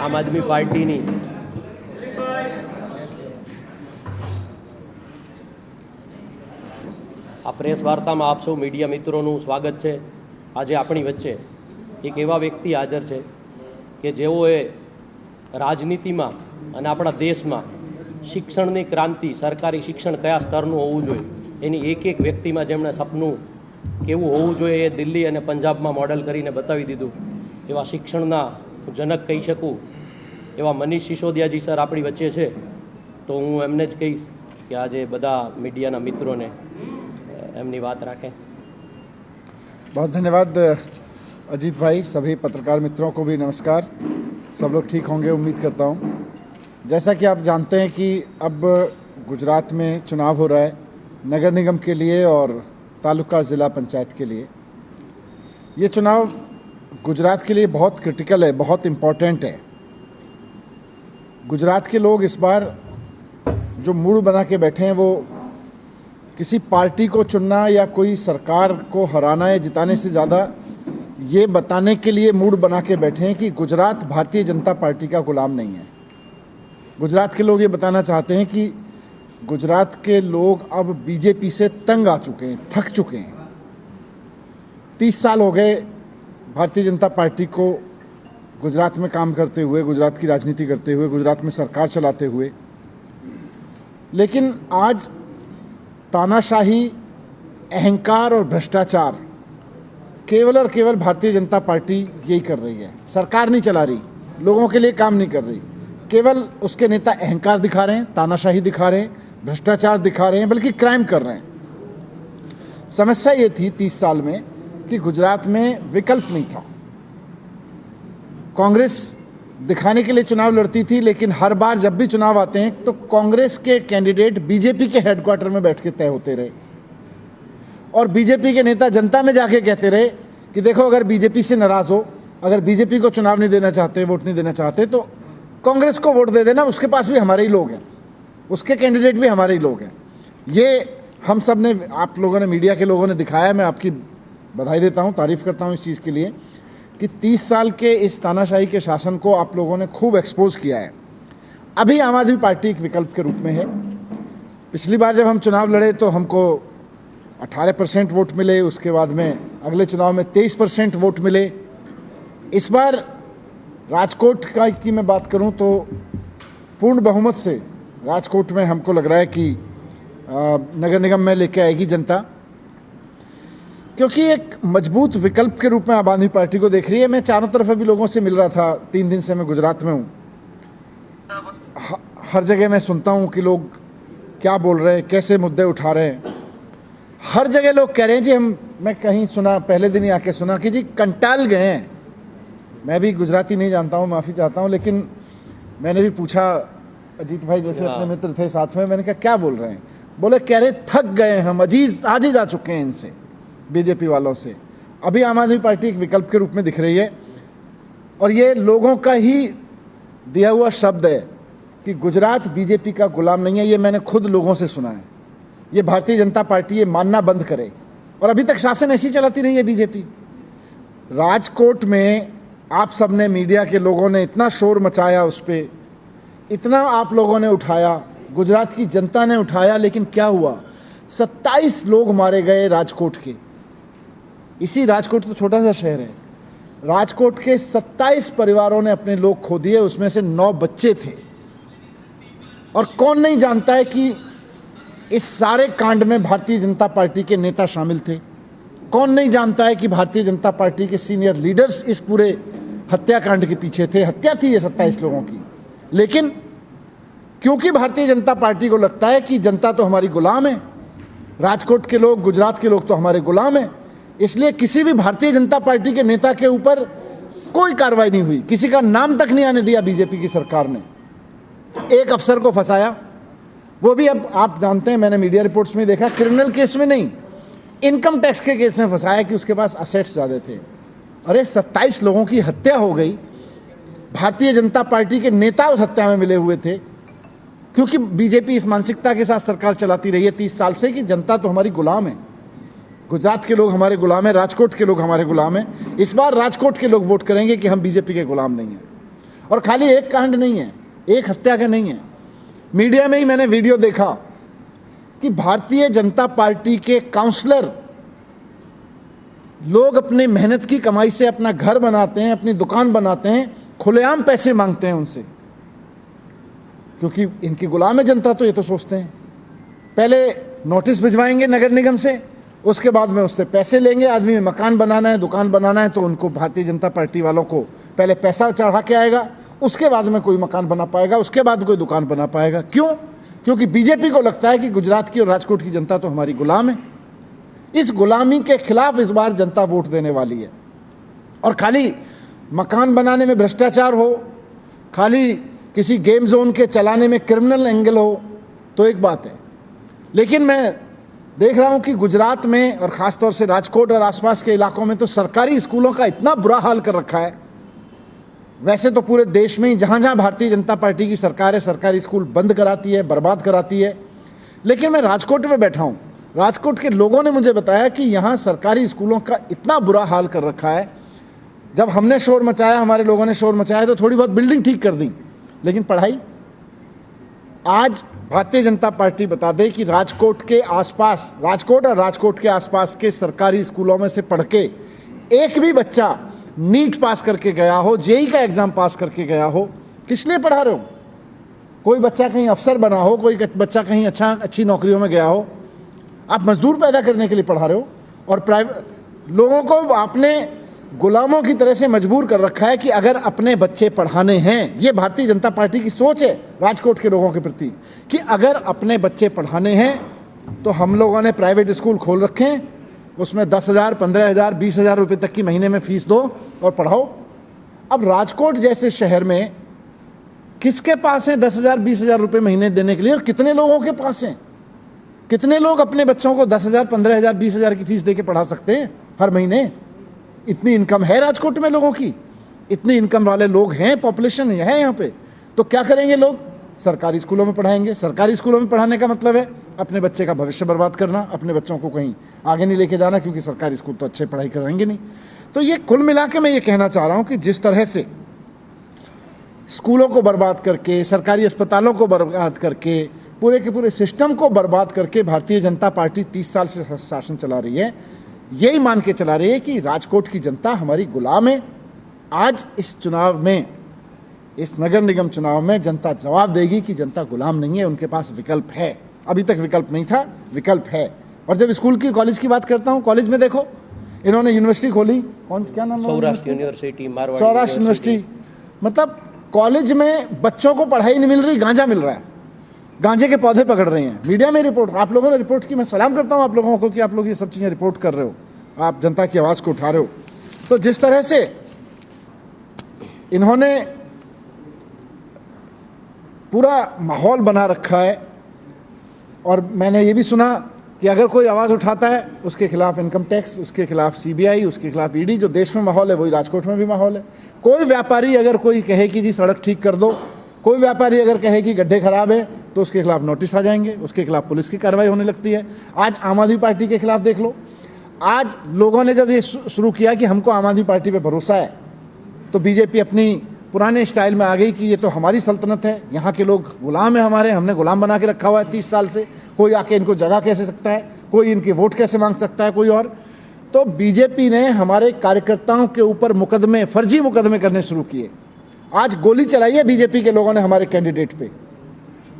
આમ આદમી પાર્ટીની આ પ્રેસ વાર્તામાં આપ સૌ મીડિયા મિત્રોનું સ્વાગત છે। આજે આપણી વચ્ચે એક એવા વ્યક્તિ હાજર છે કે જેઓએ રાજનીતિમાં અને આપણા દેશમાં શિક્ષણની ક્રાંતિ, સરકારી શિક્ષણ કયા સ્તરનું હોવું જોઈએ એની એક એક વ્યક્તિમાં જેમણે સપનું કેવું હોવું જોઈએ એ દિલ્હી અને પંજાબમાં મોડેલ કરીને બતાવી દીધું। એવા શિક્ષણના જનક કહી શકું એવા મનીષ સિસોદિયાજી સર આપણી વચ્ચે છે, તો હું એમને જ કહીશ કે આજે બધા મીડિયાના મિત્રોને એમની વાત રાખે। बहुत धन्यवाद अजीत भाई। सभी पत्रकार मित्रों को भी नमस्कार। सब लोग ठीक होंगे उम्मीद करता हूँ। जैसा कि आप जानते हैं कि अब गुजरात में चुनाव हो रहा है नगर निगम के लिए और तालुका ज़िला पंचायत के लिए। ये चुनाव गुजरात के लिए बहुत क्रिटिकल है, बहुत इम्पोर्टेंट है। गुजरात के लोग इस बार जो मूड बना के बैठे हैं वो किसी पार्टी को चुनना या कोई सरकार को हराना या जिताने से ज़्यादा ये बताने के लिए मूड बना के बैठे हैं कि गुजरात भारतीय जनता पार्टी का गुलाम नहीं है। गुजरात के लोग ये बताना चाहते हैं कि गुजरात के लोग अब बीजेपी से तंग आ चुके हैं, थक चुके हैं। 30 साल हो गए भारतीय जनता पार्टी को गुजरात में काम करते हुए, गुजरात की राजनीति करते हुए, गुजरात में सरकार चलाते हुए, लेकिन आज तानाशाही, अहंकार और भ्रष्टाचार केवल और केवल भारतीय जनता पार्टी यही कर रही है। सरकार नहीं चला रही, लोगों के लिए काम नहीं कर रही। केवल उसके नेता अहंकार दिखा रहे हैं, तानाशाही दिखा रहे हैं, भ्रष्टाचार दिखा रहे हैं, बल्कि क्राइम कर रहे हैं। समस्या ये थी 30 साल में कि गुजरात में विकल्प नहीं था। कांग्रेस दिखाने के लिए चुनाव लड़ती थी, लेकिन हर बार जब भी चुनाव आते हैं तो कांग्रेस के कैंडिडेट बीजेपी के हेडक्वार्टर में बैठ के तय होते रहे और बीजेपी के नेता जनता में जाके कहते रहे कि देखो अगर बीजेपी से नाराज हो, अगर बीजेपी को चुनाव नहीं देना चाहते, वोट नहीं देना चाहते तो कांग्रेस को वोट दे देना, उसके पास भी हमारे ही लोग हैं, उसके कैंडिडेट भी हमारे ही लोग हैं। ये हम सब ने, आप लोगों ने, मीडिया के लोगों ने दिखाया। मैं आपकी बधाई देता हूँ, तारीफ करता हूँ इस चीज़ के लिए कि 30 साल के इस तानाशाही के शासन को आप लोगों ने खूब एक्सपोज किया है। अभी आम आदमी पार्टी एक विकल्प के रूप में है। पिछली बार जब हम चुनाव लड़े तो हमको 18% वोट मिले, उसके बाद में अगले चुनाव में 23% वोट मिले। इस बार राजकोट की मैं बात करूं तो पूर्ण बहुमत से राजकोट में हमको लग रहा है कि नगर निगम में लेके आएगी जनता, क्योंकि एक मजबूत विकल्प के रूप में आम आदमी पार्टी को देख रही है। मैं चारों तरफ अभी लोगों से मिल रहा था, 3 दिन से मैं गुजरात में हूँ। हर जगह मैं सुनता हूँ कि लोग क्या बोल रहे हैं, कैसे मुद्दे उठा रहे हैं। हर जगह लोग कह रहे हैं जी मैं कहीं सुना, पहले दिन ही आके सुना कि जी कंटाल गए हैं। मैं भी गुजराती नहीं जानता हूँ, माफ़ी चाहता हूँ, लेकिन मैंने भी पूछा, अजीत भाई जैसे अपने मित्र थे साथ में, मैंने कहा क्या बोल रहे हैं? बोले कह रहे थक गए हम, आज ही जा चुके हैं इनसे, बीजेपी वालों से। अभी आम आदमी पार्टी एक विकल्प के रूप में दिख रही है और ये लोगों का ही दिया हुआ शब्द है कि गुजरात बीजेपी का गुलाम नहीं है। ये मैंने खुद लोगों से सुना है। ये भारतीय जनता पार्टी ये मानना बंद करे, और अभी तक शासन ऐसी चलाती रही है बीजेपी। राजकोट में आप सब ने, मीडिया के लोगों ने इतना शोर मचाया, उस पर इतना आप लोगों ने उठाया, गुजरात की जनता ने उठाया, लेकिन क्या हुआ? 27 लोग मारे गए राजकोट के। इसी राजकोट तो छोटा सा शहर है, राजकोट के 27 परिवारों ने अपने लोग खो दिए, उसमें से 9 बच्चे थे। और कौन नहीं जानता है कि इस सारे कांड में भारतीय जनता पार्टी के नेता शामिल थे? कौन नहीं जानता है कि भारतीय जनता पार्टी के सीनियर लीडर्स इस पूरे हत्याकांड के पीछे थे? हत्या थी ये 27 लोगों की, लेकिन क्योंकि भारतीय जनता पार्टी को लगता है कि जनता तो हमारी गुलाम है, राजकोट के लोग, गुजरात के लोग तो हमारे गुलाम हैं, इसलिए किसी भी भारतीय जनता पार्टी के नेता के ऊपर कोई कार्रवाई नहीं हुई, किसी का नाम तक नहीं आने दिया बीजेपी की सरकार ने। एक अफसर को फंसाया, वो भी अब आप जानते हैं, मैंने मीडिया रिपोर्ट्स में देखा, क्रिमिनल केस में नहीं, इनकम टैक्स के केस में फंसाया कि उसके पास असेट्स ज़्यादा थे। अरे 27 लोगों की हत्या हो गई, भारतीय जनता पार्टी के नेता उस हत्या में मिले हुए थे, क्योंकि बीजेपी इस मानसिकता के साथ सरकार चलाती रही है 30 साल से कि जनता तो हमारी गुलाम है, गुजरात के लोग हमारे गुलाम हैं, राजकोट के लोग हमारे गुलाम हैं। इस बार राजकोट के लोग वोट करेंगे कि हम बीजेपी के गुलाम नहीं हैं। और खाली एक कांड नहीं है, एक हत्या का नहीं है। मीडिया में ही मैंने वीडियो देखा कि भारतीय जनता पार्टी के काउंसलर लोग अपने मेहनत की कमाई से अपना घर बनाते हैं, अपनी दुकान बनाते हैं, खुलेआम पैसे मांगते हैं उनसे, क्योंकि इनकी गुलाम है जनता। तो ये तो सोचते हैं पहले नोटिस भिजवाएंगे नगर निगम से, उसके बाद में उससे पैसे लेंगे। आदमी में मकान बनाना है, दुकान बनाना है, तो उनको भारतीय जनता पार्टी वालों को पहले पैसा चढ़ा के आएगा, उसके बाद में कोई मकान बना पाएगा, उसके बाद कोई दुकान बना पाएगा। क्यों? क्योंकि बीजेपी को लगता है कि गुजरात की और राजकोट की जनता तो हमारी गुलाम है। इस गुलामी के खिलाफ इस बार जनता वोट देने वाली है। और खाली मकान बनाने में भ्रष्टाचार हो, खाली किसी गेम जोन के चलाने में क्रिमिनल एंगल हो तो एक बात है, लेकिन मैं देख रहा हूं कि गुजरात में और ख़ासतौर से राजकोट और आसपास के इलाकों में तो सरकारी स्कूलों का इतना बुरा हाल कर रखा है। वैसे तो पूरे देश में ही जहाँ जहाँ भारतीय जनता पार्टी की सरकार है, सरकारी स्कूल बंद कराती है, बर्बाद कराती है। लेकिन मैं राजकोट में बैठा हूँ, राजकोट के लोगों ने मुझे बताया कि यहाँ सरकारी स्कूलों का इतना बुरा हाल कर रखा है। जब हमने शोर मचाया, हमारे लोगों ने शोर मचाया, तो थोड़ी बहुत बिल्डिंग ठीक कर दी, लेकिन पढ़ाई। आज भारतीय जनता पार्टी बता दे कि राजकोट के आसपास, राजकोट और राजकोट के आसपास के सरकारी स्कूलों में से पढ़ के एक भी बच्चा नीट पास करके गया हो, जेई का एग्जाम पास करके गया हो, किस लिए पढ़ा रहे हो? कोई बच्चा कहीं अफसर बना हो, कोई बच्चा कहीं अच्छी नौकरियों में गया हो, आप मजदूर पैदा करने के लिए पढ़ा रहे हो। और प्राइवेट लोगों को आपने गुलामों की तरह से मजबूर कर रखा है कि अगर अपने बच्चे पढ़ाने हैं, ये भारतीय जनता पार्टी की सोच है राजकोट के लोगों के प्रति, कि अगर अपने बच्चे पढ़ाने हैं तो हम लोगों ने प्राइवेट स्कूल खोल रखे हैं, उसमें 10,000, 15,000, 20,000 रुपये तक की महीने में फीस दो और पढ़ाओ। अब राजकोट जैसे शहर में किसके पास है 10,000, 20,000 रुपये महीने देने के लिए? और कितने लोगों के पास हैं? कितने लोग अपने बच्चों को 10,000, 15,000, 20,000 की फीस दे के पढ़ा सकते हैं हर महीने? इतनी इनकम है राजकोट में लोगों की, इतनी इनकम वाले लोग हैं, पॉपुलेशन है यहाँ पे। तो क्या करेंगे लोग? सरकारी स्कूलों में पढ़ाएंगे। सरकारी स्कूलों में पढ़ाने का मतलब है अपने बच्चे का भविष्य बर्बाद करना, अपने बच्चों को कहीं आगे नहीं लेके जाना, क्योंकि सरकारी स्कूल तो अच्छे पढ़ाई कराएंगे नहीं। तो ये कुल मिला के मैं ये कहना चाह रहा हूँ कि जिस तरह से स्कूलों को बर्बाद करके, सरकारी अस्पतालों को बर्बाद करके, पूरे के पूरे सिस्टम को बर्बाद करके भारतीय जनता पार्टी 30 साल से शासन चला रही है, यही मान के चला रही है कि राजकोट की जनता हमारी गुलाम है। आज इस चुनाव में, इस नगर निगम चुनाव में जनता जवाब देगी कि जनता गुलाम नहीं है, उनके पास विकल्प है। अभी तक विकल्प नहीं था, विकल्प है। और जब स्कूल की, कॉलेज की बात करता हूँ, कॉलेज में देखो इन्होंने यूनिवर्सिटी खोली, क्या नाम है? Saurashtra university, Marwar Saurashtra university. मतलब कॉलेज में बच्चों को पढ़ाई नहीं मिल रही, गांजा मिल रहा है, गांजे के पौधे पकड़ रहे हैं। मीडिया में रिपोर्ट, आप लोगों ने रिपोर्ट की, मैं सलाम करता हूं आप लोगों को कि आप लोग ये सब चीजें रिपोर्ट कर रहे हो, आप जनता की आवाज को उठा रहे हो। तो जिस तरह से इन्होंने पूरा माहौल बना रखा है, और मैंने ये भी सुना कि अगर कोई आवाज उठाता है उसके खिलाफ इनकम टैक्स, उसके खिलाफ सीबीआई, उसके खिलाफ ईडी। जो देश में माहौल है वही राजकोट में भी माहौल है। कोई व्यापारी अगर कोई कहे कि जी सड़क ठीक कर दो, कोई व्यापारी अगर कहे कि गड्ढे खराब है, तो उसके खिलाफ नोटिस आ जाएंगे, उसके खिलाफ पुलिस की कार्रवाई होने लगती है। आज आम आदमी पार्टी के खिलाफ देख लो, आज लोगों ने जब ये शुरू किया कि हमको आम आदमी पार्टी पे भरोसा है, तो बीजेपी अपनी पुराने स्टाइल में आ गई कि ये तो हमारी सल्तनत है, यहाँ के लोग गुलाम है हमारे, हमने गुलाम बना के रखा हुआ है 30 साल से, कोई आके इनको जगह कैसे सकता है, कोई इनके वोट कैसे मांग सकता है, कोई और। तो बीजेपी ने हमारे कार्यकर्ताओं के ऊपर मुकदमे, फर्जी मुकदमे करने शुरू किए। आज गोली चलाई है बीजेपी के लोगों ने हमारे कैंडिडेट पे,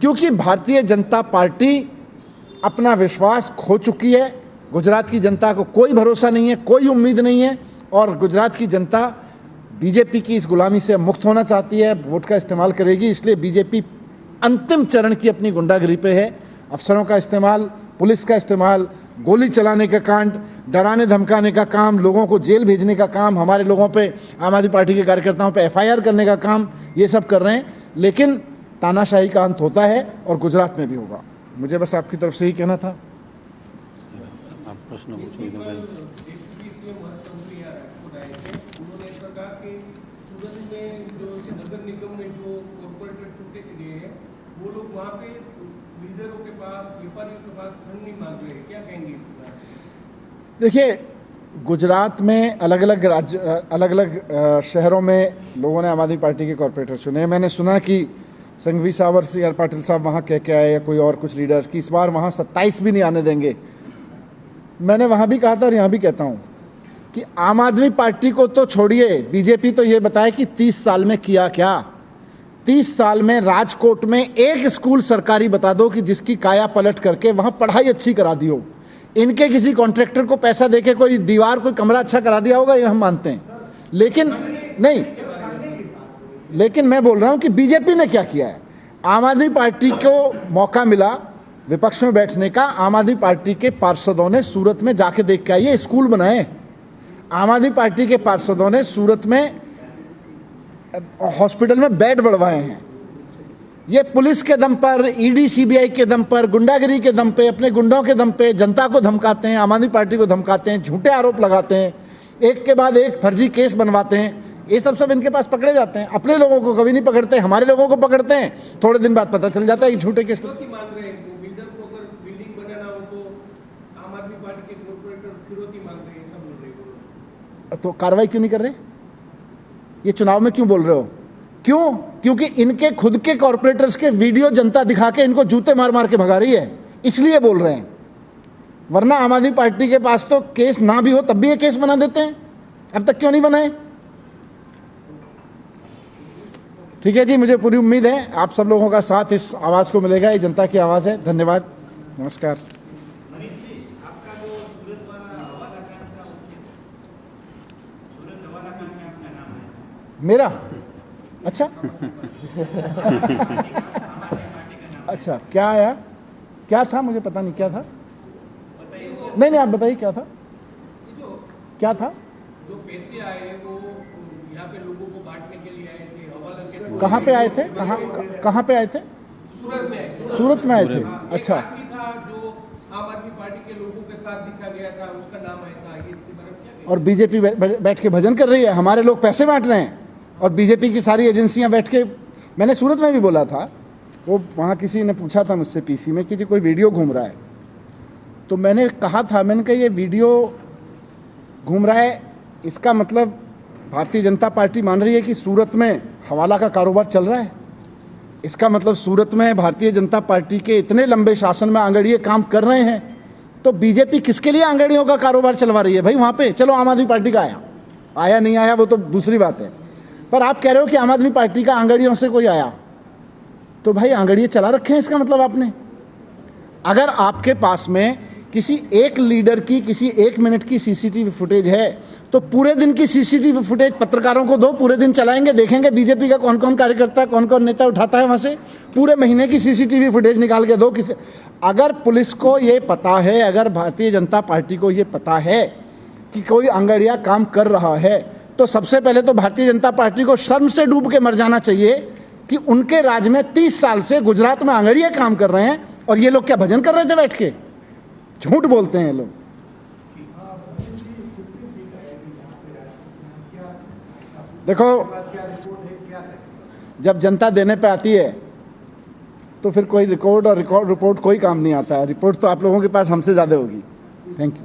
क्योंकि भारतीय जनता पार्टी अपना विश्वास खो चुकी है। गुजरात की जनता को कोई भरोसा नहीं है, कोई उम्मीद नहीं है, और गुजरात की जनता बीजेपी की इस गुलामी से मुक्त होना चाहती है, वोट का इस्तेमाल करेगी। इसलिए बीजेपी अंतिम चरण की अपनी गुंडागिरी पे है। अफसरों का इस्तेमाल, पुलिस का इस्तेमाल, गोली चलाने का कांड, डराने धमकाने का काम, लोगों को जेल भेजने का काम, हमारे लोगों पे, आम आदमी पार्टी के कार्यकर्ताओं पे FIR करने का काम, ये सब कर रहे हैं। लेकिन तानाशाही का अंत होता है और गुजरात में भी होगा। मुझे बस आपकी तरफ से ही कहना था। आप प्रश्न पूछिए। नगर निगम में जो कॉर्पोरेटर चुके गए हैं, वो लोग वहाँ पे बिल्डरों के पास, व्यापारियों के पास फंड नहीं मांग रहे हैं, क्या कहेंगे इस पर? देखिए, गुजरात में अलग अलग राज्य अलग अलग शहरों में लोगों ने आम आदमी पार्टी के कॉरपोरेटर चुने। मैंने सुना कि संघवी साहब और सी आर पाटिल साहब वहाँ कह के आए या कोई और कुछ लीडर्स की इस बार वहाँ 27 भी नहीं आने देंगे। मैंने वहाँ भी कहा था और यहाँ भी कहता हूँ कि आम आदमी पार्टी को तो छोड़िए, बीजेपी तो ये बताए कि 30 साल में किया क्या। 30 साल में राजकोट में एक स्कूल सरकारी बता दो कि जिसकी काया पलट करके वहाँ पढ़ाई अच्छी करा दी हो। इनके किसी कॉन्ट्रैक्टर को पैसा देके कोई दीवार कोई कमरा अच्छा करा दिया होगा, ये हम मानते हैं, लेकिन नहीं। लेकिन मैं बोल रहा हूं कि बीजेपी ने क्या किया है। आम आदमी पार्टी को मौका मिला विपक्ष में बैठने का। आम आदमी पार्टी के पार्षदों ने सूरत में जाके देख के आइए, स्कूल बनाए। आम आदमी पार्टी के पार्षदों ने सूरत में हॉस्पिटल में बेड बढ़वाए हैं। ये पुलिस के दम पर, ईडी सीबीआई के दम पर, गुंडागिरी के दम पे, अपने गुंडों के दम पे जनता को धमकाते हैं, आम आदमी पार्टी को धमकाते हैं, झूठे आरोप लगाते हैं, एक के बाद एक फर्जी केस बनवाते हैं। ये सब इनके पास पकड़े जाते हैं। अपने लोगों को कभी नहीं पकड़ते, हमारे लोगों को पकड़ते हैं, थोड़े दिन बाद पता चल जाता है कि झूठे केस। मांग रहे हैं वो बिल्डर को अगर बिल्डिंग बनाना हो तो आम आदमी पार्टी के कॉर्पोरेटर फिरौती मांग रहे हैं, सब बोल रहे हैं। तो कार्रवाई क्यों नहीं कर रहे? ये चुनाव में क्यों बोल रहे हो? क्यों? क्योंकि इनके खुद के कॉर्पोरेटर्स के वीडियो जनता दिखा के इनको जूते मार मार के भगा रही है, इसलिए बोल रहे हैं। वरना आम आदमी पार्टी के पास तो केस ना भी हो तब भी ये केस बना देते हैं। अब तक क्यों नहीं बनाए? ठीक है जी, मुझे पूरी उम्मीद है आप सब लोगों का साथ इस आवाज को मिलेगा। ये जनता की आवाज है। धन्यवाद, नमस्कार। मेरा? अच्छा अच्छा, क्या आया? क्या था? मुझे पता नहीं क्या था। नहीं आप बताइए क्या था? क्या था? जो पैसे आए वो यहाँ पे लोगों को बांटने के लिए आए थे, हवाला से। कहाँ पे आए थे? कहाँ पे आए थे? सूरत में आए। सूरत में आए थे। एक अच्छा, आदमी था जो आम आदमी पार्टी के लोगों के साथ दिखा गया था, उसका नाम आया था, ये इसके बारे में क्या कहें? और बीजेपी बैठ के भजन कर रही है, हमारे लोग पैसे बांट रहे हैं और बीजेपी की सारी एजेंसियां बैठ के। मैंने सूरत में भी बोला था, वो वहाँ किसी ने पूछा था मुझसे पीसी में कि जी कोई वीडियो घूम रहा है, तो मैंने कहा था, मैंने कहा ये वीडियो घूम रहा है इसका मतलब भारतीय जनता पार्टी मान रही है कि सूरत में हवाला का कारोबार चल रहा है। इसका मतलब सूरत में भारतीय जनता पार्टी के इतने लंबे शासन में आंगड़िए काम कर रहे हैं, तो बीजेपी किसके लिए आंगड़ियों का कारोबार चलवा रही है भाई वहाँ पे? चलो आम आदमी पार्टी का आया नहीं आया वो तो दूसरी बात है, पर आप कह रहे हो कि आम आदमी पार्टी का आंगड़ियों से कोई आया, तो भाई आंगड़िए चला रखे हैं इसका मतलब आपने। अगर आपके पास में किसी एक लीडर की किसी 1 मिनट की सीसीटीवी फुटेज है तो पूरे दिन की सीसीटीवी फुटेज पत्रकारों को दो, पूरे दिन चलाएंगे, देखेंगे बीजेपी का कौन कौन कार्यकर्ता कौन कौन नेता उठाता है वहां से। पूरे महीने की सीसीटीवी फुटेज निकाल के दो। किसी अगर पुलिस को ये पता है, अगर भारतीय जनता पार्टी को ये पता है कि कोई आंगड़िया काम कर रहा है, तो सबसे पहले तो भारतीय जनता पार्टी को शर्म से डूब के मर जाना चाहिए कि उनके राज में 30 साल से गुजरात में आंगड़िया काम कर रहे हैं और ये लोग क्या भजन कर रहे थे बैठ के? झूठ बोलते हैं लोग। देखो, जब जनता देने पे आती है तो फिर कोई रिकॉर्ड और रिपोर्ट कोई काम नहीं आता है। रिपोर्ट तो आप लोगों के पास हमसे ज़्यादा होगी। Thank you.